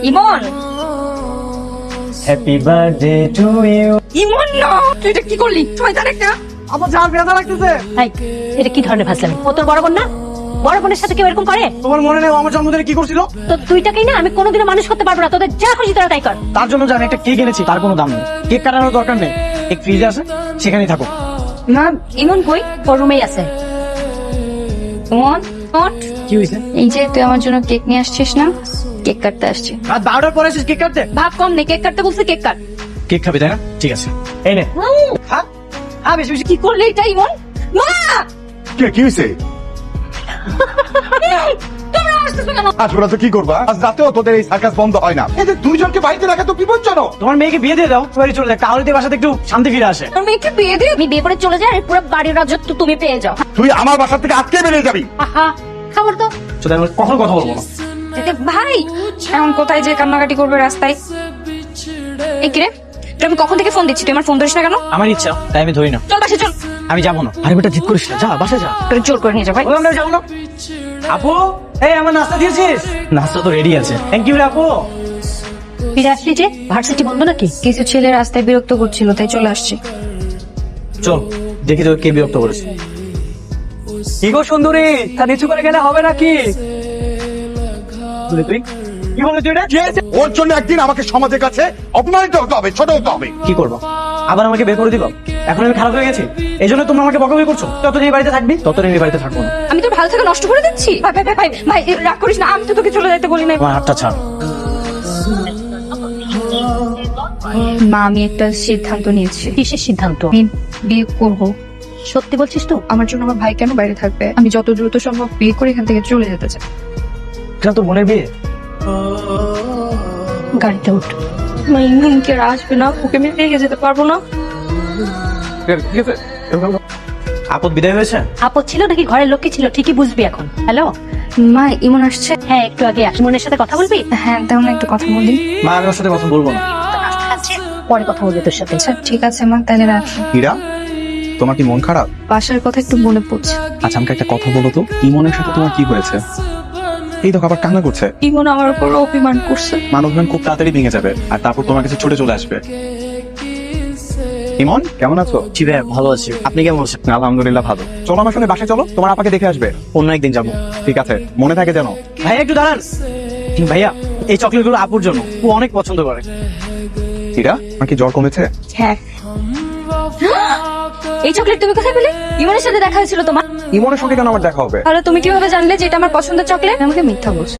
Emon, happy birthday to you. Imon না, তুই এটা কি করলি? শয়তান একটা। আমার যা ব্যথা লাগতেছে। এই, এটা কি ধরনের ফাজলামি? ও তোর বড় বোন না? বড় বোনের সাথে কেউ এরকম করে? তোমার মনে নেই ও আমার জন্মদিনে কি করছিল? তো দুইটাকেই না আমি কোনোদিনও মানুষ করতে পারবো না। তোদের যা খুশি তোরা তাই কর। তার জন্য জানি একটা কেক এনেছি, তার কোনো দাম নেই। কেক কাটানোর দরকার নেই, এক ফ্রিজে আছে, সেখানেই থাকো। না, ইমন কই? ওর রুমেই আছে। ইমন, ওঠ। কি হয়েছে? এই যে তুই আমার জন্য কেক নিয়ে আসছিস না, কেক কাটতে আসছি। রাত 12টার পরে এসেছিস কেক কাটতে? ভাব কম নেই, কেক কাটতে বলছে কেক কাট। কেক খাবি তাই না? ঠিক আছে, এই নে। হ্যাঁ হ্যাঁ, বেশি বেশি। কি করলি এটা ইমন? মা! কি হয়েছে? তোমরা আসতেছো কেন? আজ ওরা তো কি করবা? আজ রাতেও তোদের এই সার্কাস বন্ধ হয় না। এদের দুইজনকে বাড়িতে রাখা তো বিপজ্জনক। তোমার মেয়েকে বিয়ে দিয়ে দাও, বাড়ি চলে যায়, তাহলে তো এই বাসাতে একটু শান্তি ফিরে আসে। তোর মেয়েকে বিয়ে দিয়ে আমি বিয়ে করে চলে যাই আর পুরো বাড়ির রাজত্ব তুমি পেয়ে যাও। তুই আমার বাসা থেকে আজকে বেরিয়ে যাবি। আহা, খাবার তো। সুতরাং আমি কখনো কথা বলবো না। ভাই, এখন কোথায় যে কান্নাকাটি করবে রাস্তায়? এই কিরে, তুই আমি কখন থেকে ফোন দিচ্ছি, তুই আমার ফোন ধরিস না কেন? আমার ইচ্ছা, তাই আমি ধরি না। চল বাসে চল। আমি যাবো না। আরে বেটা জিদ করিস না, যা বাসা যা। তোর জোর করে নিয়ে যা ভাই। বললাম না যাবো না। আপু, এই আমার নাস্তা দিয়েছিস? নাস্তা তো রেডি আছে। থ্যাংক ইউ রে আপু। ফিরে আসলি যে? ভার্সিটি বন্ধ নাকি? কিছু ছেলে রাস্তায় বিরক্ত করছিল, তাই চলে আসছি। চল দেখি তো কে বিরক্ত করেছে। কি গো সুন্দরী, তা নিচু করে গেলে হবে নাকি? তুই কি বলে তুই এটা? ওর জন্য একদিন আমাকে সমাজের কাছে অপমানিত হতে হবে, ছোট হতে হবে। কি করবো? আবার আমাকে বের করে দিবা? এখন আমি খারাপ হয়ে গেছি, এই জন্য তোমরা আমাকে বকাবকি করছো। যতদিন এই বাড়িতে থাকবি ততদিন এই বাড়িতে থাকবো না। আমি তোর ভালো থেকে নষ্ট করে দিচ্ছি? ভাই ভাই ভাই ভাই ভাই, রাগ করিস না, আমি তো তোকে চলে যেতে বলি না। আমার হাতটা ছাড়। মা, আমি একটা সিদ্ধান্ত নিয়েছি। কিসের সিদ্ধান্ত? আমি বিয়ে করবো। সত্যি বলছিস তো? আমার জন্য আমার ভাই কেন বাইরে থাকবে? আমি যত দ্রুত সম্ভব বিয়ে করে এখান থেকে চলে যেতে চাই। কেন তোর বোনের বিয়ে? গাড়িতে উঠ। মা, ইমন কি আর আসবে না? ওকে আমি রেখে যেতে পারবো না। আপদ বিদায় হয়েছে? আপদ ছিল নাকি ঘরের লোক ছিল ঠিকই বুঝবি এখন। হ্যালো, মা, ইমন আসছে? হ্যাঁ একটু আগে মনের সাথে কথা বলবি? হ্যাঁ, তেমন একটু কথা বলি। মা, আমি ওর সাথে কথা বলবো না। পরে কথা বলবি তোর সাথে। আচ্ছা ঠিক আছে মা, তাহলে রাখি। হীরা, তোমার কি মন খারাপ? বাসার কথা একটু মনে পড়ছে। আচ্ছা আমাকে একটা কথা বলো তো, ইমনের সাথে তোমার কি হয়েছে? এই দেখো আবার কান্না করছে। ইমন আমার উপর অভিমান করছে। মানবমান খুব তাড়াতাড়ি ভেঙে যাবে, আর তারপর তোমার কাছে ছুটে চলে আসবে। ইমন, কেমন আছো? জি ভাই, ভালো আছি। আপনি কেমন আছেন? আলহামদুলিল্লাহ ভালো। চলো আমার সঙ্গে বাসায় চলো, তোমার আপাকে দেখে আসবে। অন্য একদিন যাবো। ঠিক আছে, মনে থাকে যেন। ভাইয়া একটু দাঁড়ান। ভাইয়া, এই চকলেট গুলো আপুর জন্য, ও অনেক পছন্দ করে। হীরা, আমার কি জ্বর কমেছে? হ্যাঁ। এই চকলেট তুমি কোথায় পেলে? ইমনের সাথে দেখা হয়েছিল তোমার? ইমনের সঙ্গে কেন আমার দেখা হবে? তাহলে তুমি কিভাবে জানলে যে এটা আমার পছন্দের চকলেট? আমাকে মিথ্যা বলছো।